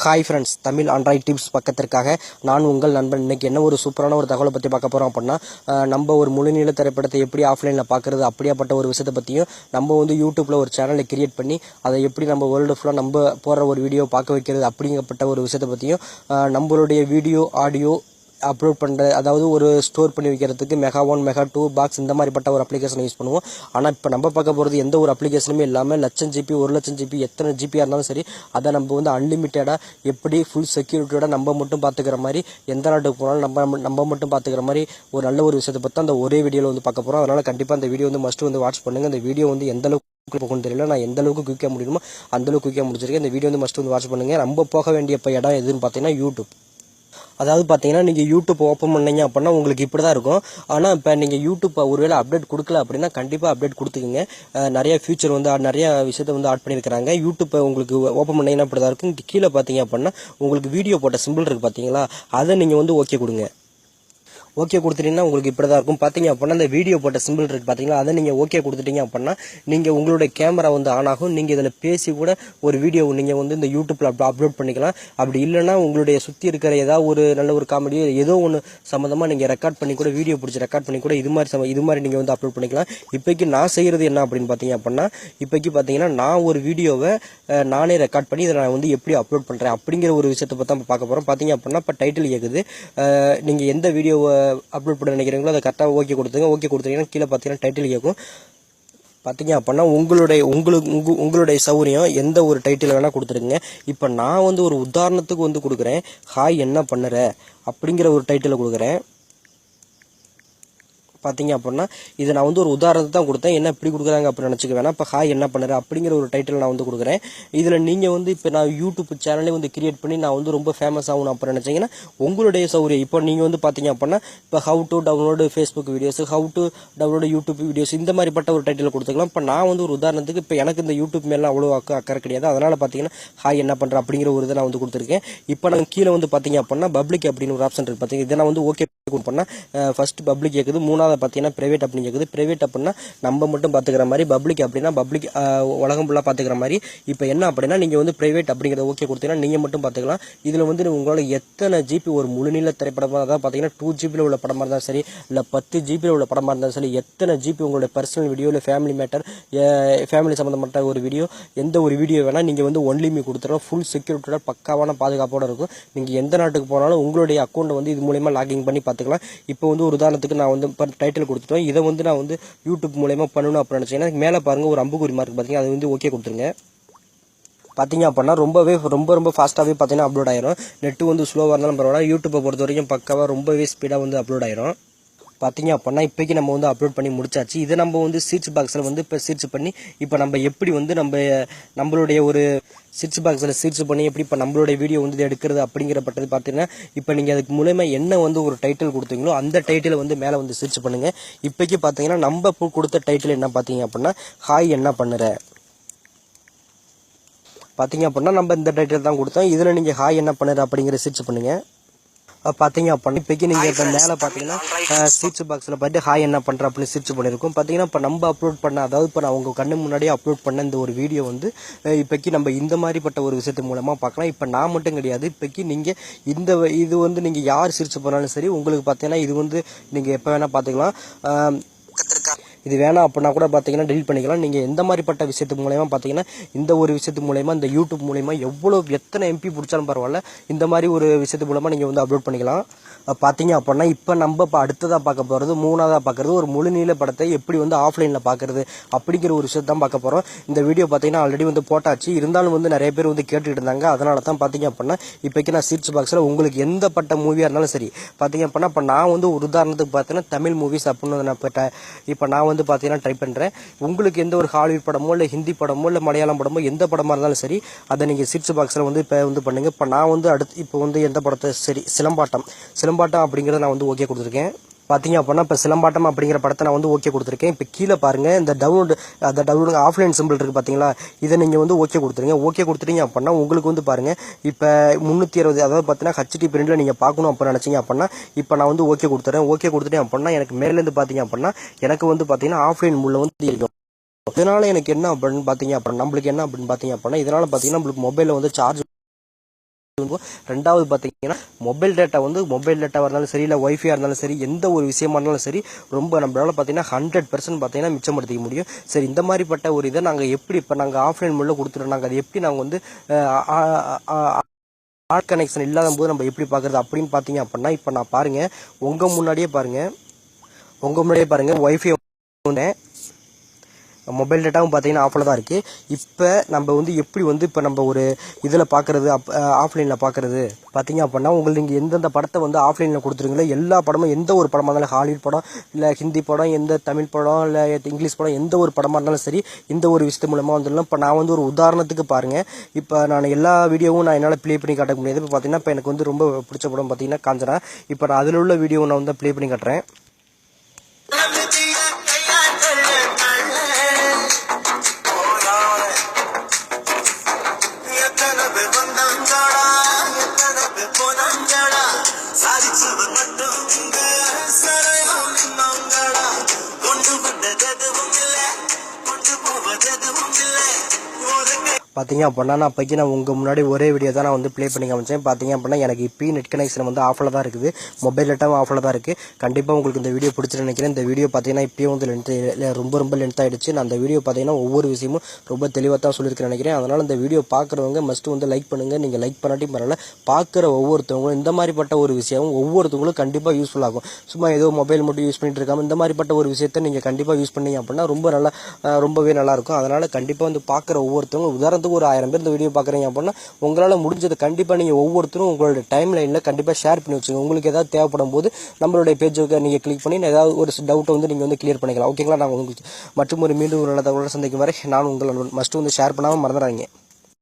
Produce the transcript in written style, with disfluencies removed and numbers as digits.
Hi friends, Tamil Android tips பக்கத்திற்காக நான் உங்கள் நண்பன். இன்னைக்கு என்ன ஒரு சூப்பரான ஒரு தகவலை பற்றி பார்க்க போகிறோம் அப்படின்னா, நம்ம ஒரு முழுநீள திரைப்படத்தை எப்படி ஆஃப்லைனில் பார்க்குறது அப்படியாப்பட்ட ஒரு விஷயத்தை பற்றியும், நம்ம வந்து யூடியூப்பில் ஒரு சேனலை கிரியேட் பண்ணி அதை எப்படி நம்ம வேர்ல்டு ஃபுல்லாக நம்ம போடுற ஒரு வீடியோ பார்க்க வைக்கிறது அப்படிங்கப்பட்ட ஒரு விஷயத்தை பற்றியும், நம்மளுடைய வீடியோ ஆடியோ அப்லோட் பண்ணுற, அதாவது ஒரு ஸ்டோர் பண்ணி வைக்கிறதுக்கு மெகா1 மெகா2 பாக்ஸ் இந்த மாதிரிப்பட்ட ஒரு அப்ளிகேஷன் யூஸ் பண்ணுவோம். ஆனால் இப்போ நம்ம பார்க்க போகிறது எந்த ஒரு அப்ளிகேஷனுமே இல்லாமல் லட்சம் ஜிபி 1,00,000 ஜிபி எத்தனை ஜிபியாக இருந்தாலும் சரி, அதை நம்ம வந்து அன்லிமிட்டடாக எப்படி ஃபுல் செக்யூரிட்டியோட நம்ம மட்டும் பார்த்துக்கிற மாதிரி, எந்த நாட்டுக்கு போனாலும் நம்ம மட்டும் பார்த்துக்கிற மாதிரி ஒரு நல்ல ஒரு விஷயத்தை பற்றி அந்த ஒரே வீடியோவில் வந்து பார்க்க போகிறோம். அதனால் கண்டிப்பாக அந்த வீடியோ வந்து மஸ்ட் வந்து வாட்ச் பண்ணுங்கள். இந்த வீடியோ வந்து எந்த அளவுக்கு போகணும்னு தெரியல, நான் எந்த அளவுக்கு குயிக்காக முடியுமோ அந்த அளவுக்கு குயிக்காக முடிச்சிருக்கேன். இந்த வீடியோ வந்து மஸ்ட் வந்து வாட்ச் பண்ணுங்கள். நம்ம போக வேண்டிய இப்போ இடம் எதுன்னு பார்த்தீங்கன்னா யூடியூப். அதாவது பார்த்தீங்கன்னா, நீங்கள் யூடியூப் ஓப்பன் பண்ணீங்க அப்படின்னா உங்களுக்கு இப்படி தான் இருக்கும். ஆனால் இப்போ நீங்கள் யூடியூப் ஒருவேளை அப்டேட் கொடுக்கல அப்படின்னா கண்டிப்பாக அப்டேட் கொடுத்துக்குங்க. நிறைய ஃபியூச்சர் வந்து நிறைய விஷயத்தை வந்து ஆட் பண்ணியிருக்கிறாங்க. யூடியூப்பை உங்களுக்கு ஓப்பன் பண்ணீங்கன்னா இப்படி தான் இருக்கும். கீழே பார்த்தீங்க அப்படின்னா உங்களுக்கு வீடியோ போட்ட சிம்பிள் இருக்குது பார்த்தீங்களா, அதை நீங்கள் வந்து ஓகே கொடுங்க. ஓகே கொடுத்துட்டீங்கன்னா உங்களுக்கு இப்படி தான் இருக்கும். பார்த்தீங்க அப்படின்னா இந்த வீடியோ போட்ட சிம்பிள் இருக்குது பார்த்தீங்களா, அதை நீங்கள் ஓகே கொடுத்துட்டீங்க அப்படின்னா நீங்கள் உங்களுடைய கேமரா வந்து ஆன் ஆகும். நீங்கள் இதில் பேசி கூட ஒரு வீடியோ நீங்கள் வந்து இந்த யூடியூப்பில் அப்லோட் பண்ணிக்கலாம். அப்படி இல்லைன்னா உங்களுடைய சுற்றி இருக்கிற ஏதாவது ஒரு நல்ல ஒரு காமெடியோ ஏதோ ஒன்று சம்மந்தமாக நீங்கள் ரெக்கார்ட் பண்ணி கூட வீடியோ பிடிச்சி ரெக்கார்ட் பண்ணி கூட இது மாதிரி நீங்கள் வந்து அப்லோட் பண்ணிக்கலாம். இப்போக்கி நான் செய்கிறது என்ன அப்படின்னு பார்த்தீங்க அப்படின்னா, இப்போக்கி பார்த்தீங்கன்னா நான் ஒரு வீடியோவை நானே ரெக்கார்ட் பண்ணி இதை நான் வந்து எப்படி அப்லோட் பண்ணுறேன் அப்படிங்கிற ஒரு விஷயத்தை பற்றி தான் பார்க்க போகிறோம். பார்த்தீங்க அப்படின்னா இப்போ டைட்டில் கேட்குது. நீங்கள் எந்த வீடியோவை அப்லோட் பண்ண நினைக்கிறீங்களோ அதை கரெக்டாக ஓகே கொடுத்துங்க. ஓகே கொடுத்தீங்கன்னா கீழே பார்த்தீங்கன்னா டைட்டில் கேட்கும். பார்த்தீங்க அப்படின்னா உங்களுடைய சௌரியம் எந்த ஒரு டைட்டில் வேணால் கொடுத்துருங்க. இப்போ நான் வந்து ஒரு உதாரணத்துக்கு வந்து கொடுக்குறேன், ஹாய் என்ன பண்ணுற அப்படிங்கிற ஒரு டைட்டில் கொடுக்குறேன். பார்த்தீங்க அப்படின்னா இதை நான் வந்து ஒரு உதாரணத்தை தான் கொடுத்தேன். என்ன இப்படி கொடுக்குறாங்க அப்படின்னு நினச்சிக்க வேணாம். இப்போ ஹாய் என்ன பண்ணுற அப்படிங்கிற ஒரு டைட்டில் நான் வந்து கொடுக்குறேன். இதில் நீங்கள் வந்து இப்போ நான் யூடியூப் சேனலே வந்து கிரியேட் பண்ணி நான் வந்து ரொம்ப ஃபேமஸ் ஆகணும் அப்படின்னு நினச்சிங்கன்னா உங்களுடைய சௌரியம். இப்போ நீங்கள் வந்து பார்த்தீங்க அப்படின்னா இப்போ how to download Facebook videos, how to download YouTube videos இந்த மாதிரிப்பட்ட ஒரு டைட்டில் கொடுத்துக்கலாம். இப்போ நான் வந்து ஒரு உதாரணத்துக்கு இப்போ எனக்கு இந்த யூடியூப் மேலே அவ்வளோ அக்கறை கிடையாது. அதனால் பார்த்தீங்கன்னா ஹாய் என்ன பண்ணுற அப்படிங்கிற ஒரு இதை நான் வந்து கொடுத்துருக்கேன். இப்போ நான் கீழே வந்து பார்த்தீங்க அப்படின்னா பப்ளிக் அப்படின்னு ஒரு ஆப்ஷன் இருக்குது பார்த்தீங்க. இதை நான் வந்து ஓகே பண்ணால் ஃபர்ஸ்ட் பப்ளிக் கேட்குது. மூணாவது பார்த்தீங்கன்னா பிரைவேட் அப்படின்னு கேட்குது. பிரைவேட் அப்படின்னா நம்ம மட்டும் பார்த்துக்கிற மாதிரி, பப்ளிக் அப்படின்னா பப்ளிக் உலகம் ஃபுல்லாக பார்த்துக்கிற மாதிரி. இப்போ என்ன அப்படின்னா நீங்கள் வந்து பிரைவேட் அப்படிங்கிறத ஓகே கொடுத்தீங்கன்னா நீங்கள் மட்டும் பார்த்துக்கலாம். இதில் வந்து உங்களால் எத்தனை ஜிபி ஒரு முழுநீள திரைப்படமாக தான் பார்த்தீங்கன்னா 2 ஜிபியில் உள்ள படமாக இருந்தாலும் சரி, இல்லை 10 ஜிபியில் உள்ள படமாக இருந்தாலும் சரி, எத்தனை ஜிபி உங்களுடைய பர்சனல் வீடியோ இல்லை ஃபேமிலி மேட்டர், ஃபேமிலி சம்மந்தப்பட்ட ஒரு வீடியோ, எந்த ஒரு வீடியோ வேணால் நீங்கள் வந்து ஒன்லிமி கொடுத்துறோம். ஃபுல் செக்யூரிட்டியோட பக்காவான பாதுகாப்போடு இருக்கும். நீங்கள் எந்த நாட்டுக்கு போனாலும் உங்களுடைய அக்கௌண்ட்டை வந்து இது மூலயமா லாகிங் பண்ணி பார்த்துக்கலாம். இப்போ வந்து ஒரு உதாரணத்துக்கு நான் வந்து டைட்டில் கொடுத்துட்டோம். இதை வந்து நான் வந்து யூடியூப் மூலமா பண்ணணும் அப்படின்னு நினைச்சீங்கன்னா மேலே பாருங்க ஒரு அம்புக்குறி மார்க் பார்த்தீங்கன்னா அது வந்து ஓகே கொடுத்துருங்க. பார்த்தீங்க அப்படின்னா ரொம்ப ஃபாஸ்ட்டாகவே பார்த்தீங்கன்னா அப்லோட் ஆயிரும். நெட்டு வந்து ஸ்லோவாக இருந்தாலும் பரவாயில்ல, யூடியூப்பை பொறுத்த வரைக்கும் பக்காவாக ரொம்பவே ஸ்பீடாக வந்து அப்லோட் ஆயிரும். பார்த்தீங்க அப்படின்னா இப்போக்கி நம்ம வந்து அப்லோட் பண்ணி முடிச்சாச்சு. இதை நம்ம வந்து சர்ச் பாக்ஸில் வந்து இப்போ சர்ச் பண்ணி இப்போ நம்ம எப்படி வந்து நம்மளுடைய ஒரு சர்ச் பாக்ஸில் சர்ச் பண்ணி எப்படி இப்போ நம்மளுடைய வீடியோ வந்து எடுக்கிறது அப்படிங்கிறப்பட்டது பார்த்தீங்கன்னா, இப்போ நீங்கள் அதுக்கு மூலமா என்ன வந்து ஒரு டைட்டில் கொடுத்தீங்களோ அந்த டைட்டிலை வந்து மேலே வந்து சர்ச் பண்ணுங்கள். இப்போக்கி பார்த்தீங்கன்னா நம்ம கொடுத்த டைட்டில் என்ன பார்த்தீங்க அப்படின்னா ஹாய் என்ன பண்ணுற. பார்த்தீங்க அப்படின்னா நம்ம இந்த டைட்டில் தான் கொடுத்தோம். இதில் நீங்கள் ஹாய் என்ன பண்ணுற அப்படிங்கிற சர்ச் பண்ணுங்கள். பார்த்தீங்க அப்படின்னா இப்போக்கி நீங்கள் இப்போ மேலே பார்த்தீங்கன்னா சர்ச் பாக்ஸில் பார்த்து ஹாய் என்ன பண்ணுற அப்படின்னு சர்ச் பண்ணியிருக்கோம். பார்த்தீங்கன்னா இப்போ நம்ம அப்லோட் பண்ண, அதாவது இப்போ நான் உங்கள் கண்ணு முன்னாடியே அப்லோட் பண்ண இந்த ஒரு வீடியோ வந்து இப்போக்கி நம்ம இந்த மாதிரிப்பட்ட ஒரு விஷயத்து மூலமாக பார்க்கலாம். இப்போ நான் மட்டும் கிடையாது, இப்போக்கி நீங்கள் இது வந்து நீங்கள் யார் சர்ச் பண்ணாலும் சரி உங்களுக்கு பார்த்தீங்கன்னா இது வந்து நீங்கள் எப்போ வேணால் பார்த்துக்கலாம். இது வேணாம் அப்படின்னா கூட பார்த்தீங்கன்னா டெலிட் பண்ணிக்கலாம். நீங்கள் எந்த மாதிரிப்பட்ட விஷயத்து மூலயமா பார்த்தீங்கன்னா இந்த ஒரு விஷயத்து மூலயமா இந்த யூடியூப் மூலயமா எத்தனை எம்பி பிடிச்சாலும் பரவாயில்ல, இந்த மாதிரி ஒரு விஷயத்து மூலமாக நீங்கள் வந்து அப்லோட் பண்ணிக்கலாம். பார்த்தீங்க அப்படின்னா இப்போ நம்ம இப்போ அடுத்ததாக பார்க்க போகிறது, மூணாவதாக பார்க்குறது ஒரு முழுநீள படத்தை எப்படி வந்து ஆஃப்லைனில் பார்க்குறது அப்படிங்கிற ஒரு விஷயத்தை தான் பார்க்க போகிறோம். இந்த வீடியோ பார்த்தீங்கன்னா ஆல்ரெடி வந்து போட்டாச்சு, இருந்தாலும் வந்து நிறைய பேர் வந்து கேட்டுக்கிட்டு இருந்தாங்க. அதனால தான் பார்த்தீங்க அப்படின்னா இப்போக்கி நான் சர்ச் பாக்ஸில் உங்களுக்கு எந்த பட்ட மூவியாக இருந்தாலும் சரி பார்த்தீங்க அப்படின்னா இப்போ நான் வந்து ஒரு உதாரணத்துக்கு பார்த்தீங்கன்னா தமிழ் மூவிஸ் அப்படின்னு நான் இப்போ நான் வந்து பார்த்தீங்கன்னா ட்ரை பண்ணுறேன். உங்களுக்கு எந்த ஒரு ஹாலிவுட் படமோ இல்லை ஹிந்தி படமோ இல்லை மலையாளம் படமோ எந்த படமாக இருந்தாலும் சரி அதை நீங்கள் சர்ச் பாக்ஸில் வந்து இப்போ வந்து பண்ணுங்கள். இப்போ நான் வந்து இப்போ வந்து எந்த படத்தை சரி சிலம்பாட்டம் அப்படிங்கிறத நான் வந்து ஓகே கொடுத்துருக்கேன். பார்த்தீங்க அப்படின்னா இப்போ சிலம்பாட்டம் அப்படிங்கிற படத்தை நான் வந்து ஓகே கொடுத்துருக்கேன். இப்போ கீழே பாருங்கள் இந்த டவுன்லோடு ஆஃப்லைன் சிம்பிள் இருக்குது பார்த்தீங்களா, இதை நீங்கள் வந்து ஓகே கொடுத்துருங்க. ஓகே கொடுத்துட்டீங்க அப்படின்னா உங்களுக்கு வந்து பாருங்கள் இப்போ 360, அதாவது பார்த்தீங்கன்னா ஹச்டி பிரிண்டில் நீங்கள் பார்க்கணும் அப்படின்னு நினச்சிங்க அப்படின்னா இப்போ நான் வந்து ஓகே கொடுத்துறேன். ஓகே கொடுத்துட்டேன் அப்படின்னா எனக்கு மேலேருந்து பார்த்தீங்க அப்படின்னா எனக்கு வந்து பார்த்தீங்கன்னா ஆஃப்லைன் மூலம் வந்து இருக்கும். இதனால் எனக்கு என்ன அப்படின்னு பார்த்தீங்க அப்படின்னா நம்மளுக்கு என்ன அப்படின்னு பார்த்தீங்க அப்படின்னா இதனால் பார்த்தீங்கன்னா நம்மளுக்கு மொபைலில் வந்து சார்ஜ் ரெண்டாவது பார்த்தீங்கன்னா மொபைல் டேட்டாவாக இருந்தாலும் சரி, இல்லை ஒய்ஃபையாக இருந்தாலும் சரி, எந்த ஒரு விஷயமா இருந்தாலும் சரி, ரொம்ப நம்மளால பார்த்தீங்கன்னா 100% பார்த்தீங்கன்னா மிச்சப்படுத்திக்க முடியும். சரி, இந்த மாதிரிப்பட்ட ஒரு இதை நாங்கள் எப்படி இப்போ நாங்கள் ஆஃப்லைன் மூலம் கொடுத்துட்டோம், நாங்கள் அதை எப்படி நாங்கள் வந்து ஆட் கனெக்ஷன் இல்லாத போது நம்ம எப்படி பார்க்குறது அப்படின்னு பார்த்தீங்க அப்படின்னா, இப்போ நான் பாருங்கள், உங்கள் முன்னாடியே பாருங்கள் ஒய்ஃபை மொபைல் டேட்டாவும் பார்த்தீங்கன்னா ஆஃபில் தான் இருக்குது. இப்போ நம்ம வந்து எப்படி வந்து இப்போ நம்ம ஒரு இதில் பார்க்குறது ஆஃப்லைனில் பார்க்குறது பார்த்தீங்க அப்படின்னா, உங்களுக்கு நீங்கள் எந்தெந்த படத்தை வந்து ஆஃப்லைனில் கொடுத்துருங்களோ எல்லா படமும், எந்த ஒரு படமாக இருந்தாலும், ஹாலிவுட் படம் இல்லை ஹிந்தி படம், எந்த தமிழ் படம் இல்லை இங்கிலீஷ் படம், எந்த ஒரு படமாக இருந்தாலும் சரி, இந்த ஒரு விஷயத்து மூலமாக வந்துடலாம். இப்போ நான் வந்து ஒரு உதாரணத்துக்கு பாருங்கள், இப்போ நான் எல்லா வீடியோவும் நான் என்னால் ப்ளே பண்ணி காட்ட முடியாது. இப்போ பார்த்தீங்கன்னா இப்போ எனக்கு வந்து ரொம்ப பிடிச்ச படம் பார்த்தீங்கன்னா காஞ்சனா. இப்போ நான் அதில் உள்ள வீடியோவை நான் வந்து ப்ளே பண்ணி காட்டுறேன். பார்த்தீங்க அப்படின்னா நான் அப்போக்கி நான் உங்கள் முன்னாடி ஒரே வீடியோ தான் நான் வந்து ப்ளே பண்ணி காமிச்சேன். பார்த்தீங்க அப்படின்னா எனக்கு இப்போயும் நெட் கனெக்ஷன் வந்து ஆஃபில் தான் இருக்குது, மொபைல் டேட்டாவும் ஆஃபில் தான் இருக்குது. கண்டிப்பாக உங்களுக்கு இந்த வீடியோ பிடிச்சிட்டு நினைக்கிறேன். இந்த வீடியோ பார்த்தீங்கன்னா இப்போயும் வந்து ரொம்ப லென்த் ஆகிடுச்சு. நான் அந்த வீடியோ பார்த்தீங்கன்னா ஒவ்வொரு விஷயமும் ரொம்ப தெளிவாக தான் சொல்லியிருக்கேன் நினைக்கிறேன். அதனால் இந்த வீடியோ பார்க்குறவங்க மஸ்ட்டு வந்து லைக் பண்ணுங்கள். நீங்கள் லைக் பண்ணாட்டி பரவாயில்ல, பார்க்குற ஒவ்வொருத்தவங்களும் இந்த மாதிரிப்பட்ட ஒரு விஷயம் ஒவ்வொருத்தவங்களும் கண்டிப்பாக யூஸ்ஃபுல் ஆகும். சும்மா ஏதோ மொபைல் மட்டும் யூஸ் பண்ணிட்டு இருக்காமல் இந்த மாதிரிப்பட்ட ஒரு விஷயத்தை நீங்கள் கண்டிப்பாக யூஸ் பண்ணீங்க அப்படின்னா ரொம்பவே நல்லாயிருக்கும். அதனால் கண்டிப்பாக வந்து பார்க்குற ஒவ்வொருத்தவங்க, உதாரணத்துக்கு ஒரு 1000 பேர் இந்த வீடியோ பார்க்குறீங்க அப்படின்னா, உங்களால் முடிஞ்சது கண்டிப்பாக நீங்கள் ஒவ்வொருத்தரும் உங்களோட டைம் லைனில் கண்டிப்பாக ஷேர் பண்ணி வச்சுங்க. உங்களுக்கு ஏதாவது தேவைப்படும் போது நம்மளுடைய பேஜுக்கு நீங்கள் கிளிக் பண்ணி ஏதாவது ஒரு டவுட்டை வந்து நீங்கள் வந்து கிளியர் பண்ணிக்கலாம். ஓகேங்களா? நான் உங்களுக்கு மற்றும் மீண்டும் ஒரு நல்ல தகவலோடு சந்திக்கும் வரை நான் உங்கள் மஸ்ட்டு வந்து ஷேர் பண்ணாமல் மறந்துடாதீங்க.